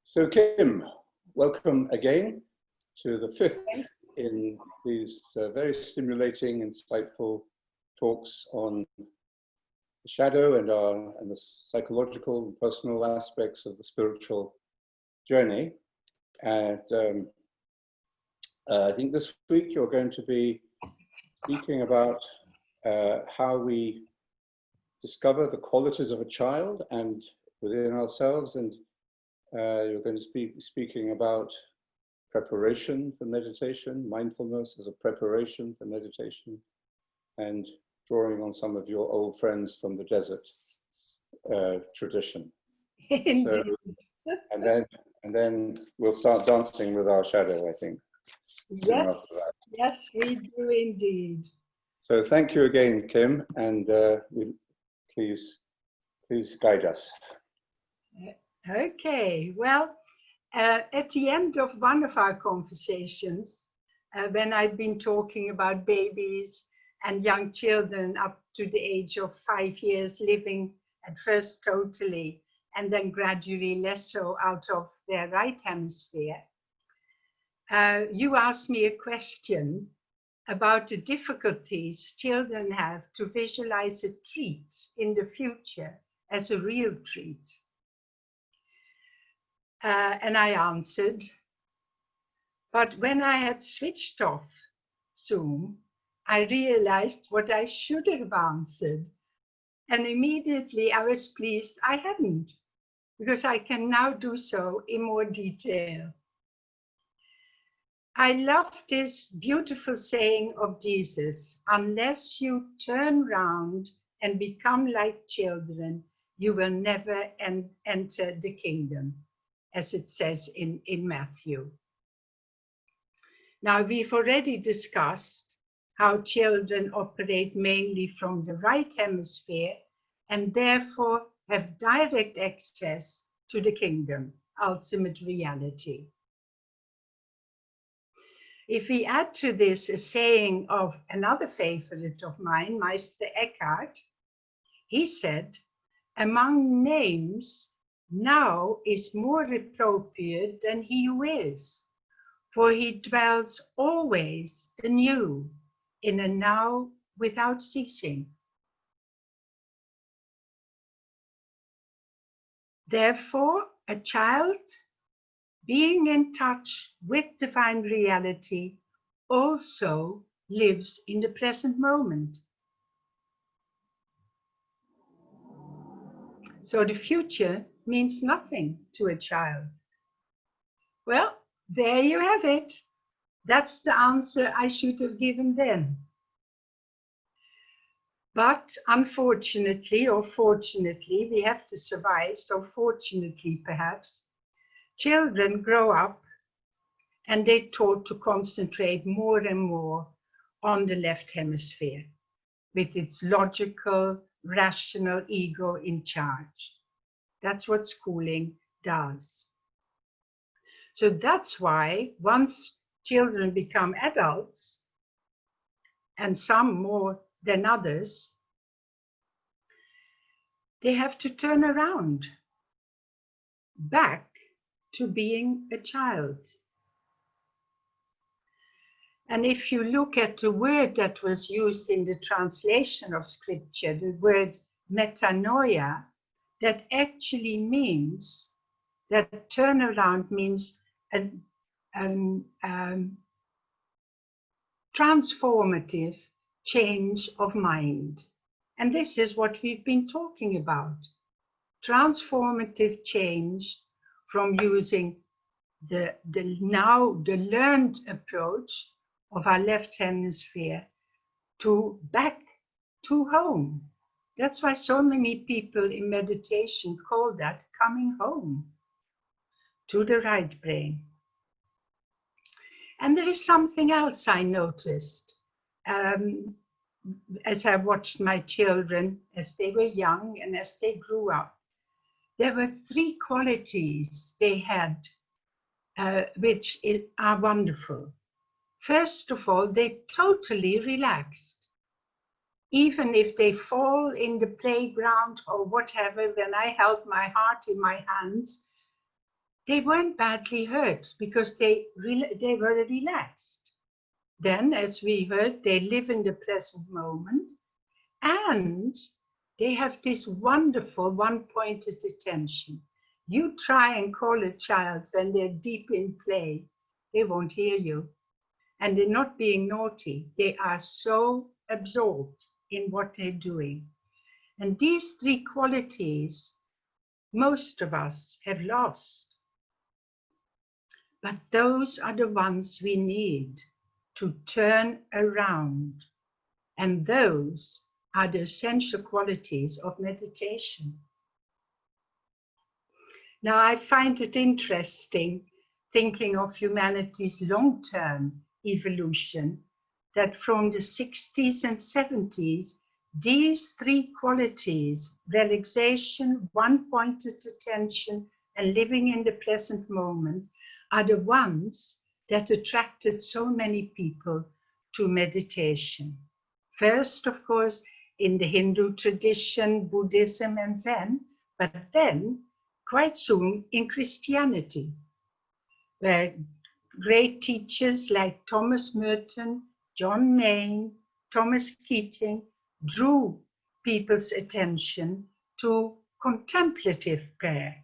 So Kim, welcome again to the fifth in these very stimulating, insightful talks on the shadow and the psychological and personal aspects of the spiritual journey. And I think this week you're going to be speaking about how we discover the qualities of a child and within ourselves, and you're going to be speaking about preparation for meditation, mindfulness as a preparation for meditation, and drawing on some of your old friends from the desert tradition. So, and then we'll start dancing with our shadow, I think. Yes, yes, we do indeed. So thank you again, Kim, and please guide us. Okay, well, at the end of one of our conversations, when I'd been talking about babies and young children up to the age of 5 years living at first totally and then gradually less so out of their right hemisphere, you asked me a question about the difficulties children have to visualize a treat in the future as a real treat. And I answered, but when I had switched off Zoom, I realized what I should have answered. And immediately I was pleased I hadn't, because I can now do so in more detail. I love this beautiful saying of Jesus, unless you turn round and become like children, you will never enter the kingdom, as it says in Matthew. Now, we've already discussed how children operate mainly from the right hemisphere and therefore have direct access to the kingdom, ultimate reality. If we add to this a saying of another favorite of mine, Meister Eckhart, he said, among names, now is more appropriate than he who is, for he dwells always anew in a now without ceasing. Therefore, a child, being in touch with divine reality, also lives in the present moment. So the future means nothing to a child. Well, there you have it. That's the answer I should have given then. But unfortunately, or fortunately, we have to survive, so fortunately perhaps, children grow up and they're taught to concentrate more and more on the left hemisphere with its logical, rational ego in charge. That's what schooling does. So that's why once children become adults, and some more than others, they have to turn around back to being a child. And if you look at the word that was used in the translation of scripture, the word metanoia, that actually means, that turnaround means a transformative change of mind. And this is what we've been talking about. Transformative change from using the learned approach of our left hemisphere to back to home. That's why so many people in meditation call that coming home to the right brain. And there is something else I noticed as I watched my children as they were young and as they grew up. There were 3 qualities they had which are wonderful. First of all, they totally relaxed. Even if they fall in the playground or whatever, when I held my heart in my hands, they weren't badly hurt because they were relaxed. Then, as we heard, they live in the present moment, and they have this wonderful one-pointed attention. You try and call a child when they're deep in play, they won't hear you. And they're not being naughty. They are so absorbed in what they're doing. And these three qualities, most of us have lost. But those are the ones we need to turn around. And those are the essential qualities of meditation. Now, I find it interesting, thinking of humanity's long-term evolution, that from the 60s and 70s, these three qualities, relaxation, one-pointed attention, and living in the present moment, are the ones that attracted so many people to meditation. First, of course, in the Hindu tradition, Buddhism and Zen, but then quite soon in Christianity, where great teachers like Thomas Merton, John Main, Thomas Keating drew people's attention to contemplative prayer,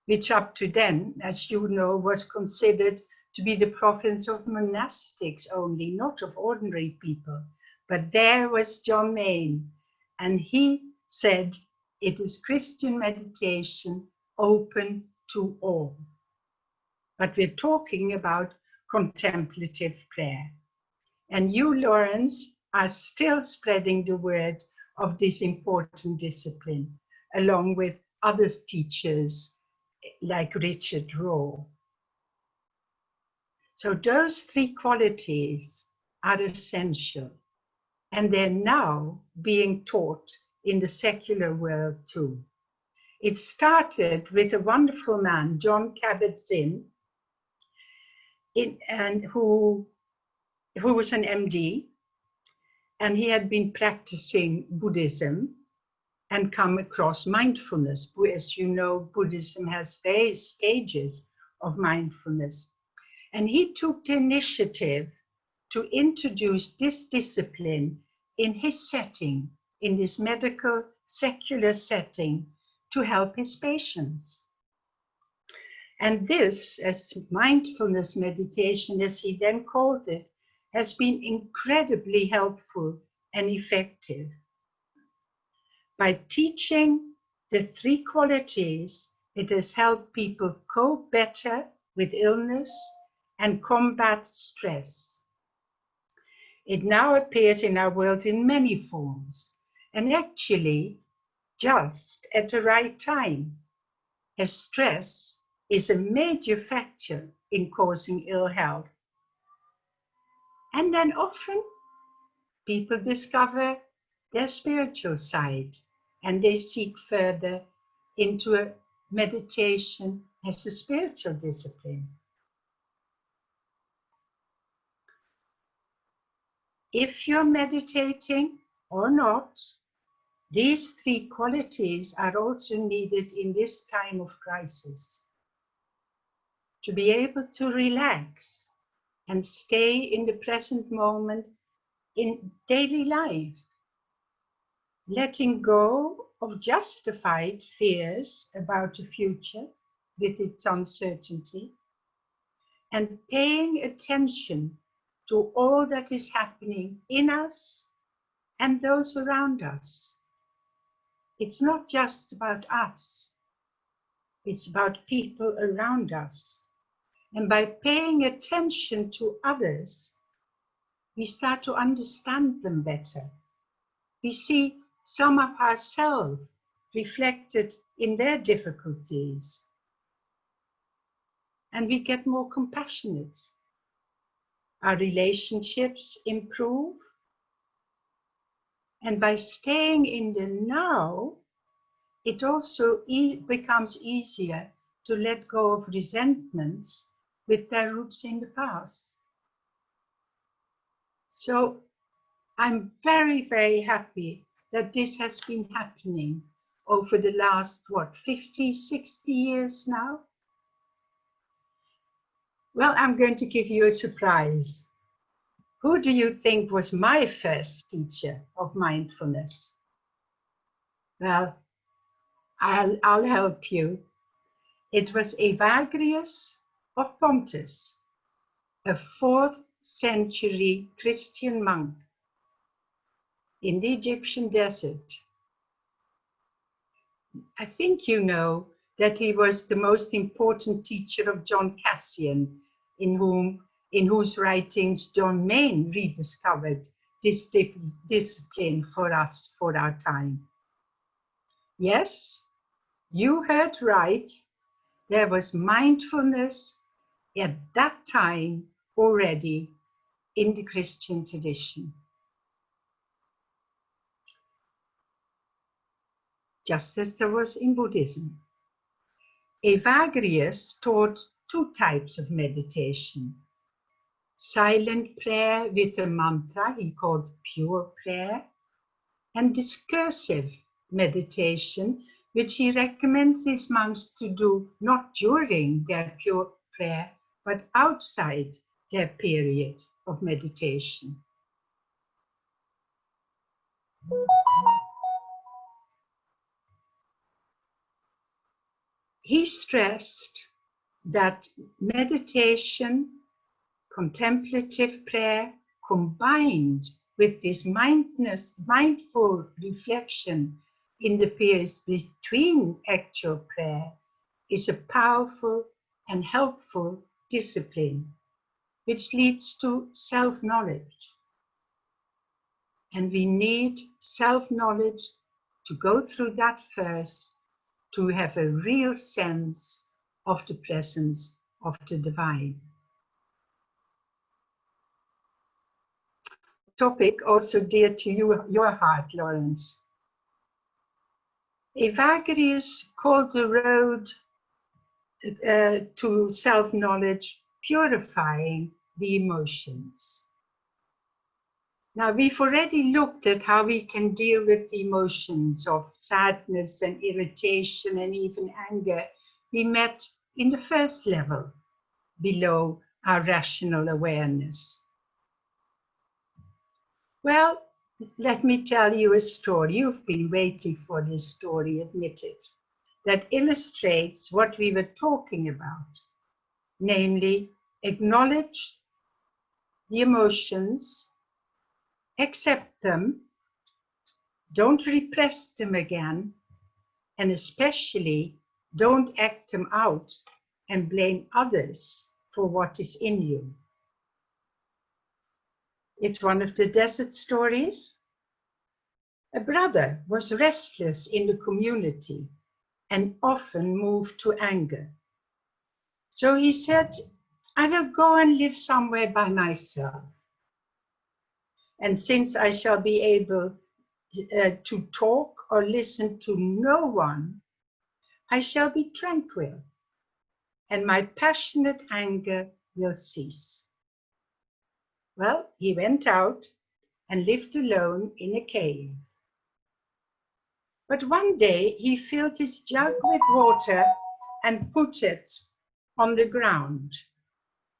which up to then, as you know, was considered to be the province of monastics only, not of ordinary people. But there was John Main, and he said, it is Christian meditation open to all. But we're talking about contemplative prayer. And you, Lawrence, are still spreading the word of this important discipline, along with other teachers like Richard Rohr. So those three qualities are essential, and they're now being taught in the secular world too. It started with a wonderful man, John Kabat-Zinn, who was an MD, and he had been practicing Buddhism and come across mindfulness. As you know, Buddhism has various stages of mindfulness. And he took the initiative to introduce this discipline in his setting, in this medical secular setting, to help his patients. And this, as mindfulness meditation, as he then called it, has been incredibly helpful and effective. By teaching the three qualities, it has helped people cope better with illness and combat stress. It now appears in our world in many forms, and actually just at the right time, as stress is a major factor in causing ill health. And then often people discover their spiritual side, and they seek further into a meditation as a spiritual discipline. If you're meditating or not, these three qualities are also needed in this time of crisis. To be able to relax and stay in the present moment in daily life, letting go of justified fears about the future with its uncertainty, and paying attention to all that is happening in us and those around us. It's not just about us, it's about people around us. And by paying attention to others, we start to understand them better. We see some of ourselves reflected in their difficulties, and we get more compassionate. Our relationships improve, and by staying in the now, it also becomes easier to let go of resentments with their roots in the past. So I'm very, very happy that this has been happening over the last, 50, 60 years now? Well, I'm going to give you a surprise. Who do you think was my first teacher of mindfulness? Well, I'll help you. It was Evagrius of Pontus, a 4th century Christian monk in the Egyptian desert. I think you know that he was the most important teacher of John Cassian, in whose writings John Main rediscovered this discipline for us for our time. Yes, you heard right. There was mindfulness at that time already in the Christian tradition. Just as there was in Buddhism. Evagrius taught 2 types of meditation. Silent prayer with a mantra he called pure prayer, and discursive meditation, which he recommends his monks to do not during their pure prayer, but outside their period of meditation. He stressed that meditation, contemplative prayer, combined with this mindful reflection in the periods between actual prayer, is a powerful and helpful discipline, which leads to self-knowledge. And we need self-knowledge to go through that first, to have a real sense of the presence of the divine. Topic also dear to your heart, Lawrence. Evagrius called the road to self-knowledge purifying the emotions. Now, we've already looked at how we can deal with the emotions of sadness and irritation and even anger. We met in the first level, below our rational awareness. Well, let me tell you a story. You've been waiting for this story, admit it, that illustrates what we were talking about, namely, acknowledge the emotions, accept them, don't repress them again, and especially don't act them out and blame others for what is in you. It's one of the desert stories. A brother was restless in the community and often moved to anger. So he said, I will go and live somewhere by myself. And since I shall be able to talk or listen to no one, I shall be tranquil, and my passionate anger will cease. Well, he went out and lived alone in a cave. But one day he filled his jug with water and put it on the ground.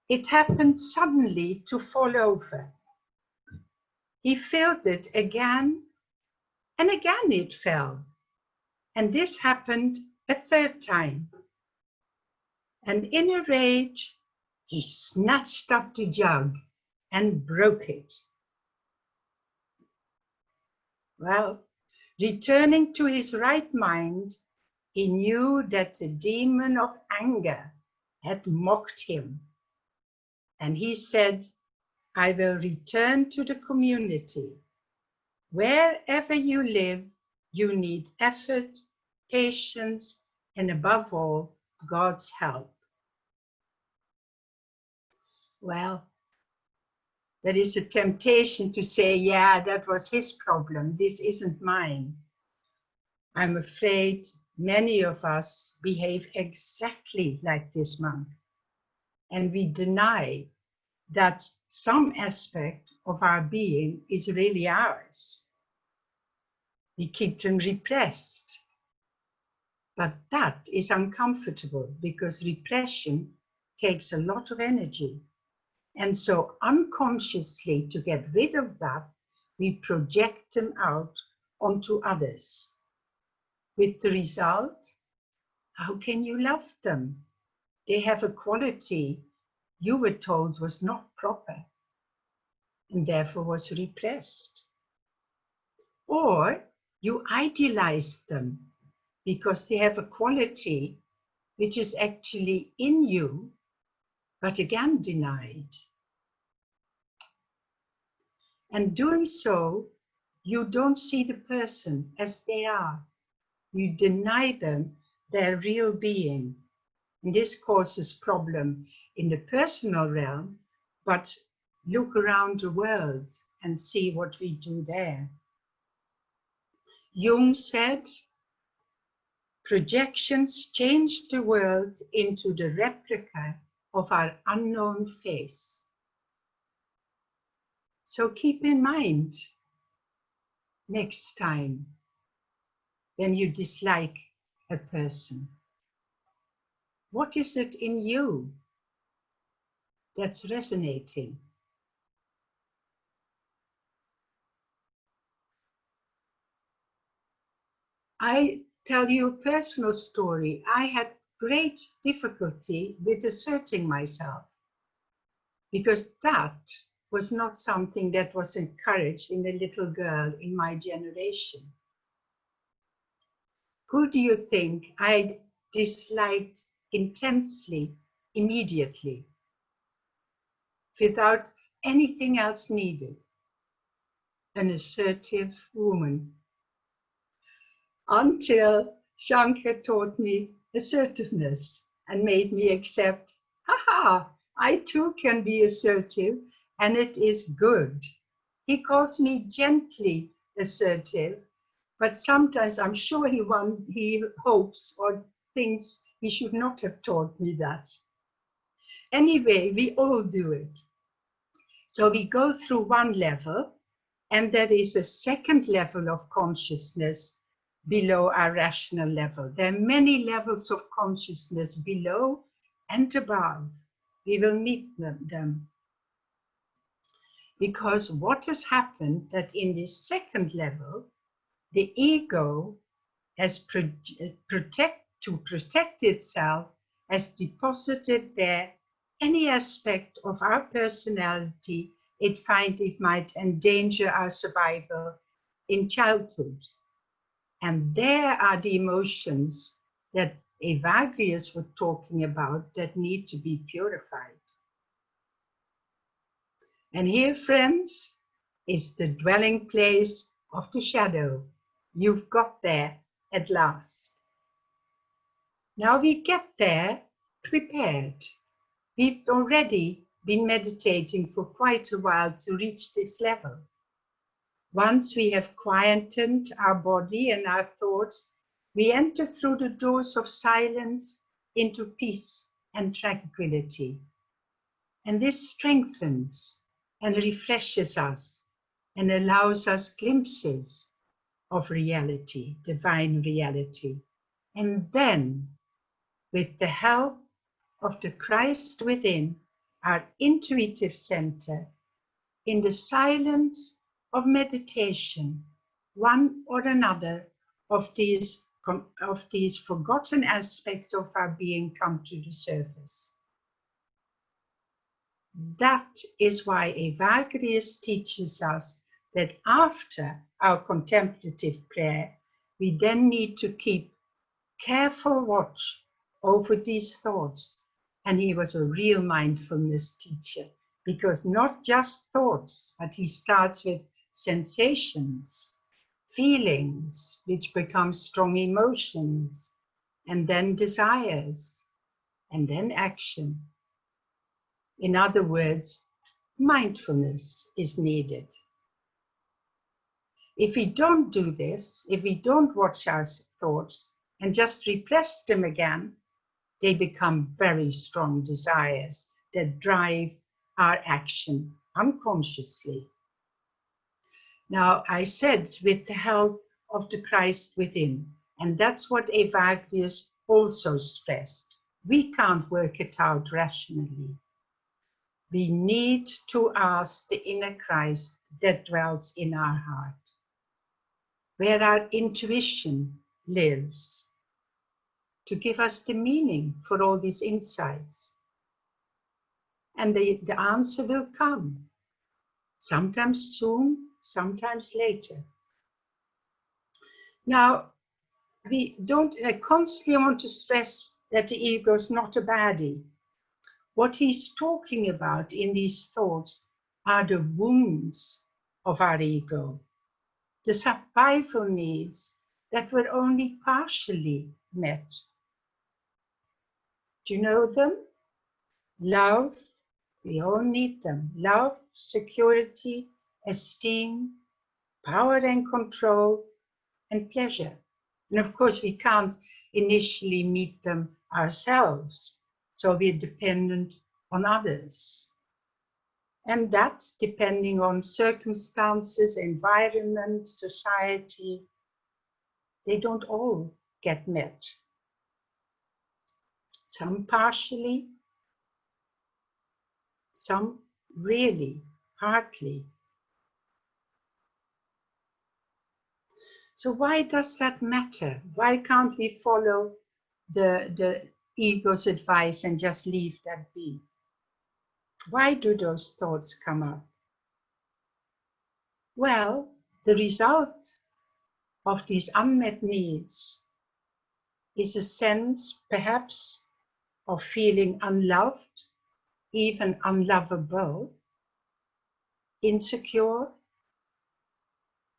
It happened suddenly to fall over. He filled it again, and again it fell. And this happened a 3rd time. And in a rage, he snatched up the jug and broke it. Well, returning to his right mind, he knew that the demon of anger had mocked him. And he said, I will return to the community. Wherever you live, you need effort, patience, and above all, God's help. Well, there is a temptation to say, yeah, that was his problem. This isn't mine. I'm afraid many of us behave exactly like this monk, and we deny that some aspect of our being is really ours. We keep them repressed. But that is uncomfortable because repression takes a lot of energy. And so unconsciously, to get rid of that, we project them out onto others. With the result, how can you love them? They have a quality you were told was not proper and therefore was repressed. Or you idealize them because they have a quality which is actually in you, but again denied. And doing so, you don't see the person as they are. You deny them their real being. And this causes problem in the personal realm, but look around the world and see what we do there. Jung said, projections change the world into the replica of our unknown face. So keep in mind, next time, when you dislike a person, what is it in you that's resonating? I tell you a personal story. I had great difficulty with asserting myself because that was not something that was encouraged in a little girl in my generation. Who do you think I disliked intensely, immediately, without anything else needed? An assertive woman. Until Shankar taught me assertiveness and made me accept, haha, I too can be assertive and it is good. He calls me gently assertive, but sometimes I'm sure he hopes or thinks he should not have taught me that. Anyway, we all do it. So we go through one level, and there is a second level of consciousness below our rational level. There are many levels of consciousness below and above. We will meet them. Because what has happened that in this second level, the ego has to protect itself, has deposited there any aspect of our personality it finds it might endanger our survival in childhood. And there are the emotions that Evagrius was talking about that need to be purified. And here, friends, is the dwelling place of the shadow. You've got there at last. Now we get there prepared. We've already been meditating for quite a while to reach this level. Once we have quietened our body and our thoughts, we enter through the doors of silence into peace and tranquility. And this strengthens and refreshes us and allows us glimpses of reality, divine reality. And then, with the help of the Christ within, our intuitive center, in the silence of meditation, one or another of these forgotten aspects of our being come to the surface. That is why Evagrius teaches us that after our contemplative prayer, we then need to keep careful watch over these thoughts. And he was a real mindfulness teacher, because not just thoughts, but he starts with sensations, feelings, which become strong emotions, and then desires, and then action. In other words, mindfulness is needed. If we don't do this, if we don't watch our thoughts and just repress them again, they become very strong desires that drive our action unconsciously. Now, I said with the help of the Christ within, and that's what Evagrius also stressed. We can't work it out rationally. We need to ask the inner Christ that dwells in our heart, where our intuition lives, to give us the meaning for all these insights. And the answer will come, sometimes soon, sometimes later. Now, I constantly want to stress that the ego is not a baddie. What he's talking about in these thoughts are the wounds of our ego, the survival needs that were only partially met. Do you know them? Love, we all need them. Love, security, esteem, power and control, and pleasure. And of course, we can't initially meet them ourselves, so we're dependent on others. And that, depending on circumstances, environment, society, they don't all get met. Some partially, some really, partly. So why does that matter? Why can't we follow the ego's advice and just leave that be? Why do those thoughts come up? Well, the result of these unmet needs is a sense, perhaps, of feeling unloved, even unlovable, insecure,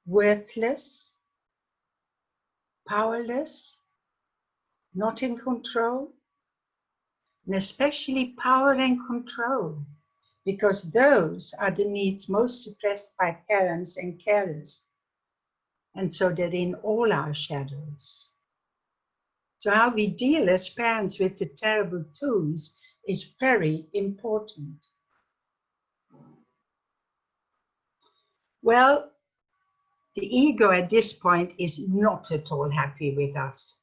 worthless, powerless, not in control, and especially power and control, because those are the needs most suppressed by parents and carers, and so they're in all our shadows. So how we deal as parents with the terrible twos is very important. Well, the ego at this point is not at all happy with us.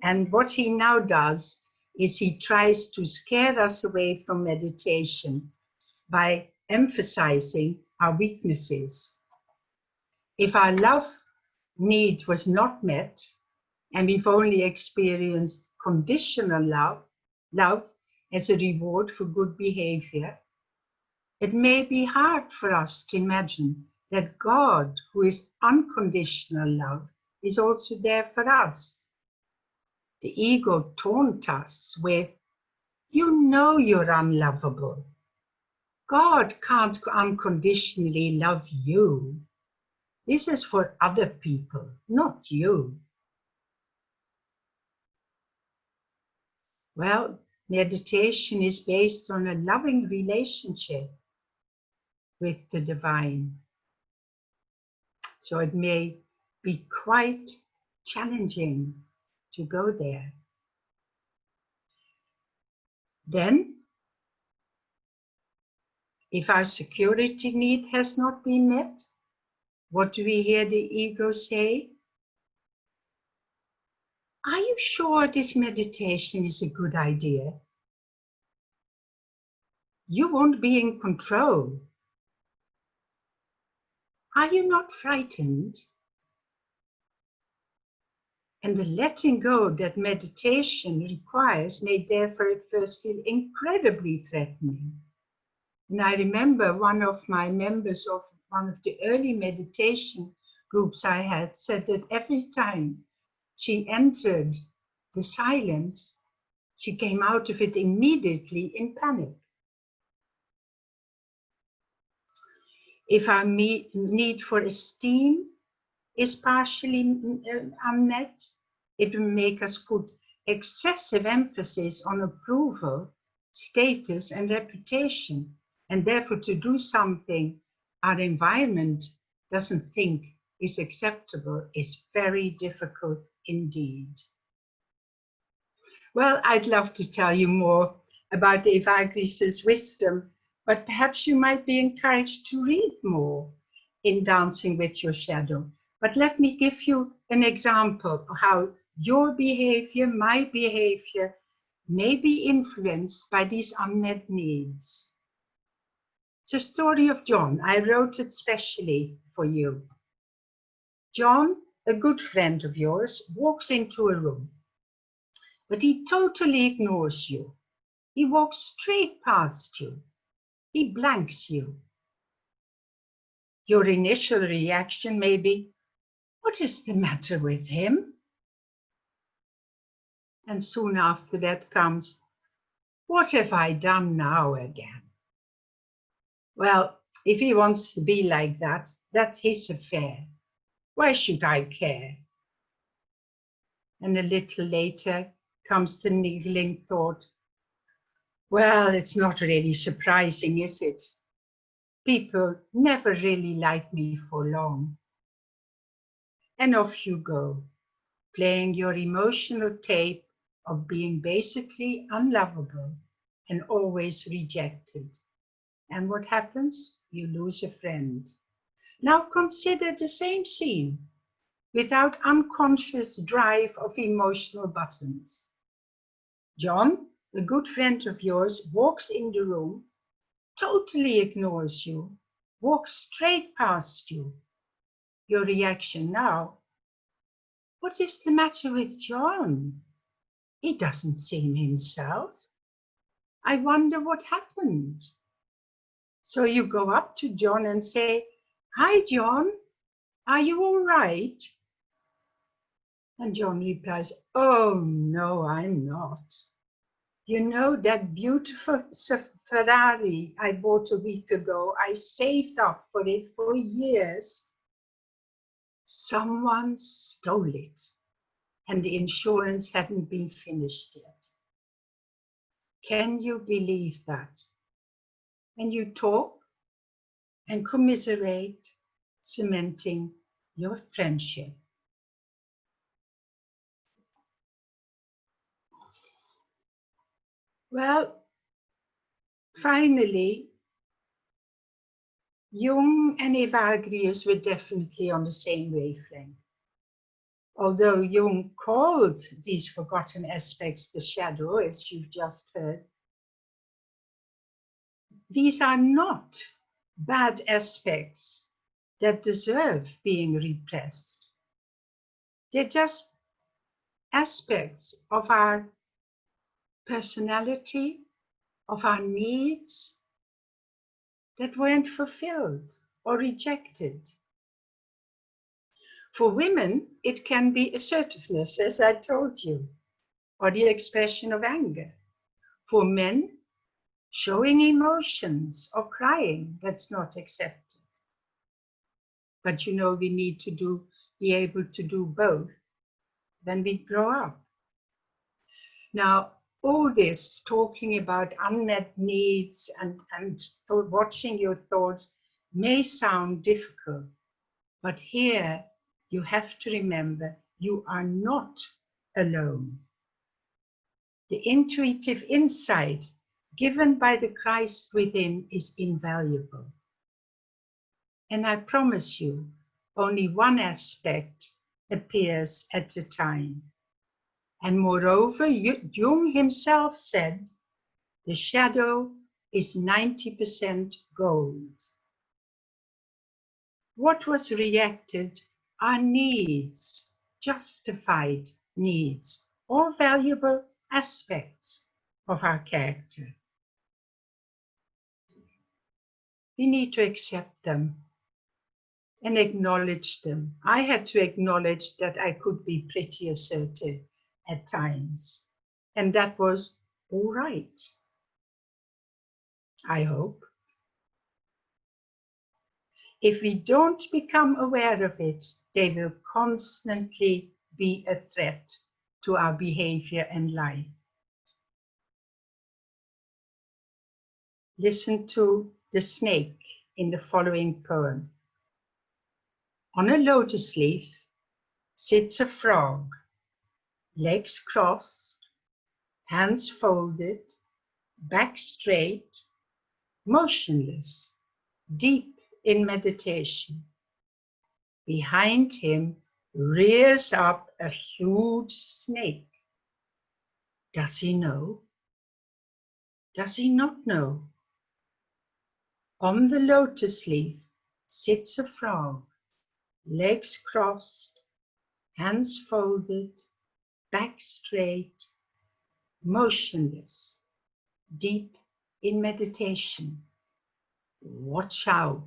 And what he now does is he tries to scare us away from meditation by emphasizing our weaknesses. If our love need was not met, and we've only experienced conditional love as a reward for good behavior, it may be hard for us to imagine that God, who is unconditional love, is also there for us. The ego taunts us with, you know you're unlovable. God can't unconditionally love you. This is for other people, not you. Well, meditation is based on a loving relationship with the divine. So it may be quite challenging to go there. Then, if our security need has not been met, what do we hear the ego say? Are you sure this meditation is a good idea? You won't be in control. Are you not frightened? And the letting go that meditation requires may therefore at first feel incredibly threatening. And I remember one of my members of one of the early meditation groups I had said that every time she entered the silence, she came out of it immediately in panic. If our need for esteem is partially unmet, it will make us put excessive emphasis on approval, status, and reputation, and therefore to do something our environment doesn't think is acceptable is very difficult indeed. Well, I'd love to tell you more about Evagrius' wisdom, but perhaps you might be encouraged to read more in Dancing with Your Shadow. But let me give you an example of how your behavior, my behavior, may be influenced by these unmet needs. It's a story of John. I wrote it specially for you. John, a good friend of yours, walks into a room, but he totally ignores you. He walks straight past you. He blanks you. Your initial reaction may be, what is the matter with him? And soon after that comes, what have I done now again? Well, if he wants to be like that, that's his affair. Why should I care? And a little later comes the niggling thought, well, it's not really surprising, is it? People never really like me for long. And off you go, playing your emotional tape of being basically unlovable and always rejected. And what happens? You lose a friend. Now consider the same scene without unconscious drive of emotional buttons. John, a good friend of yours, walks in the room, totally ignores you, walks straight past you. Your reaction now, what is the matter with John? He doesn't seem himself. I wonder what happened. So you go up to John and say, hi, John, are you all right? And John replies, oh, no, I'm not. You know that beautiful Ferrari I bought a week ago, I saved up for it for years. Someone stole it, and the insurance hadn't been finished yet. Can you believe that? And you talk and commiserate, cementing your friendship. Well, finally, Jung and Evagrius were definitely on the same wavelength. Although Jung called these forgotten aspects the shadow, as you've just heard, these are not bad aspects that deserve being repressed. They're just aspects of our personality, of our needs that weren't fulfilled or rejected. For women, it can be assertiveness, as I told you, or the expression of anger. For men, showing emotions or crying, that's not accepted. But you know, we need to be able to do both when we grow up. Now, all this talking about unmet needs and watching your thoughts may sound difficult, but here you have to remember you are not alone. The intuitive insight given by the Christ within is invaluable. And I promise you, only one aspect appears at a time. And moreover, Jung himself said, the shadow is 90% gold. What was rejected are needs, justified needs, or valuable aspects of our character. We need to accept them and acknowledge them. I had to acknowledge that I could be pretty assertive at times, and that was all right, I hope. If we don't become aware of it, they will constantly be a threat to our behavior and life. Listen to the snake in the following poem. On a lotus leaf sits a frog, legs crossed, hands folded, back straight, motionless, deep in meditation. Behind him rears up a huge snake. Does he know? Does he not know? On the lotus leaf sits a frog, legs crossed, hands folded, back straight, motionless, deep in meditation. Watch out.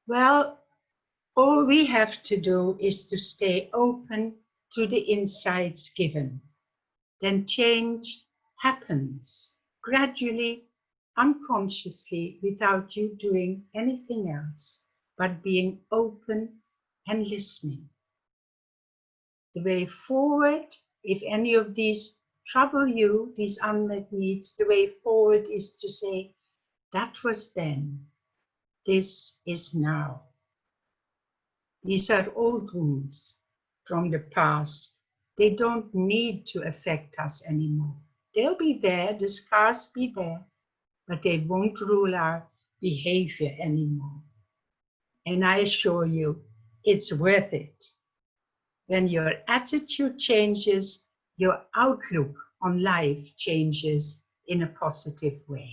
Well, all we have to do is to stay open to the insights given. Then change happens gradually, unconsciously, without you doing anything else, but being open and listening. The way forward, if any of these trouble you, these unmet needs, the way forward is to say, that was then, this is now. These are old wounds from the past. They don't need to affect us anymore. They'll be there, the scars be there, but they won't rule our behavior anymore. And I assure you, it's worth it. When your attitude changes, your outlook on life changes in a positive way.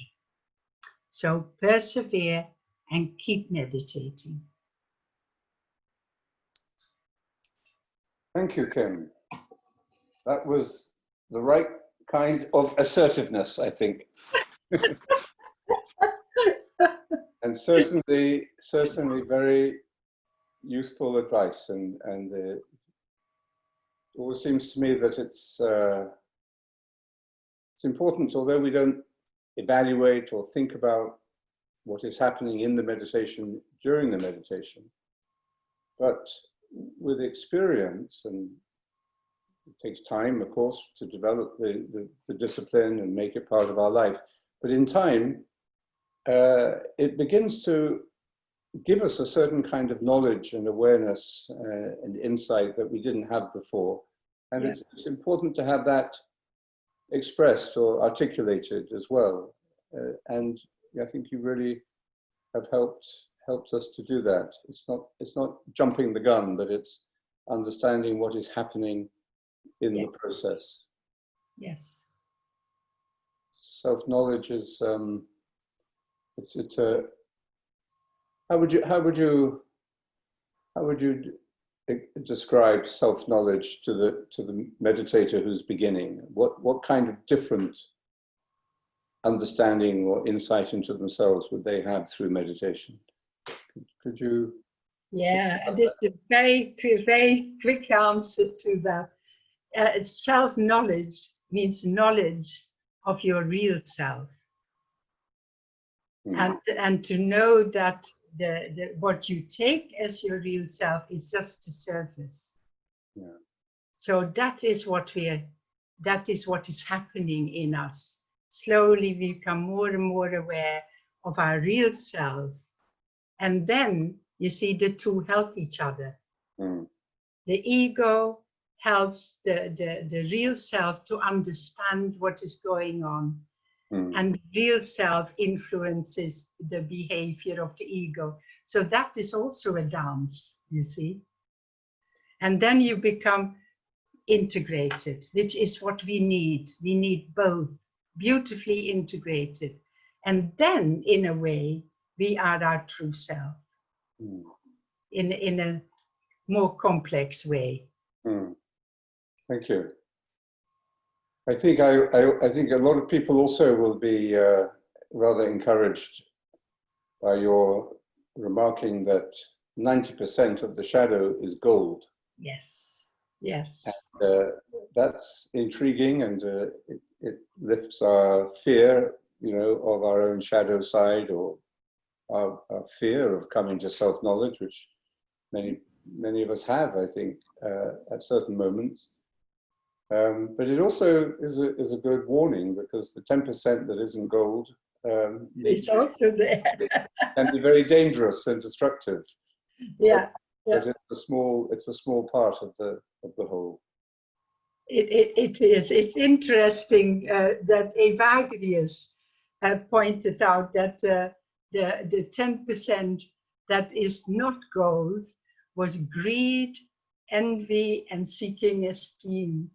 So persevere and keep meditating. Thank you, Kim. That was the right kind of assertiveness, I think. And certainly very useful advice. And it always seems to me that it's important, although we don't evaluate or think about what is happening in the meditation during the meditation, but with experience, and it takes time, of course, to develop the discipline and make it part of our life. But in time, it begins to give us a certain kind of knowledge and awareness and insight that we didn't have before. And yeah, it's important to have that expressed or articulated as well. And I think you really have helped us to do that. It's not jumping the gun, but it's understanding what is happening in the process. Yes. Self-knowledge is it's a how would you describe self-knowledge to the meditator who's beginning? What kind of different understanding or insight into themselves would they have through meditation? Could you? Yeah, this is a very quick answer to that. Self-knowledge means knowledge of your real self. And to know that what you take as your real self is just a surface. Yeah. So that is what is happening in us. Slowly we become more and more aware of our real self. And then you see the two help each other. Mm. The ego helps the real self to understand what is going on. Mm. And the real self influences the behavior of the ego. So that is also a dance, you see. And then you become integrated, which is what we need. We need both, beautifully integrated. And then, in a way, we are our true self. Mm. In a more complex way. Mm. Thank you. I think I think a lot of people also will be rather encouraged by your remarking that 90% of the shadow is gold. Yes, yes. And, that's intriguing, and it lifts our fear, of our own shadow side, or our fear of coming to self-knowledge, which many of us have, I think, at certain moments. But it also is a good warning, because the 10% that isn't gold it's also there. can be very dangerous and destructive. Yeah, but it's a small part of the whole. It is. It's interesting that Evagrius pointed out that the 10% that is not gold was greed envy, and seeking esteem.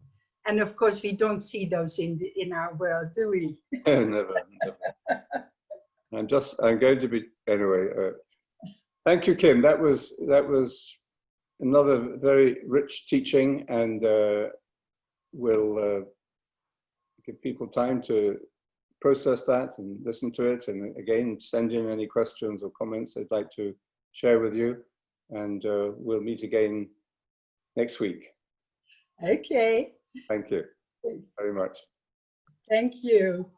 And of course, we don't see those in our world, do we? Never. I'm going to be, anyway. Thank you, Kim. That was another very rich teaching, and we'll give people time to process that and listen to it. And again, send in any questions or comments they'd like to share with you. And we'll meet again next week. Okay. Thank you very much. Thank you.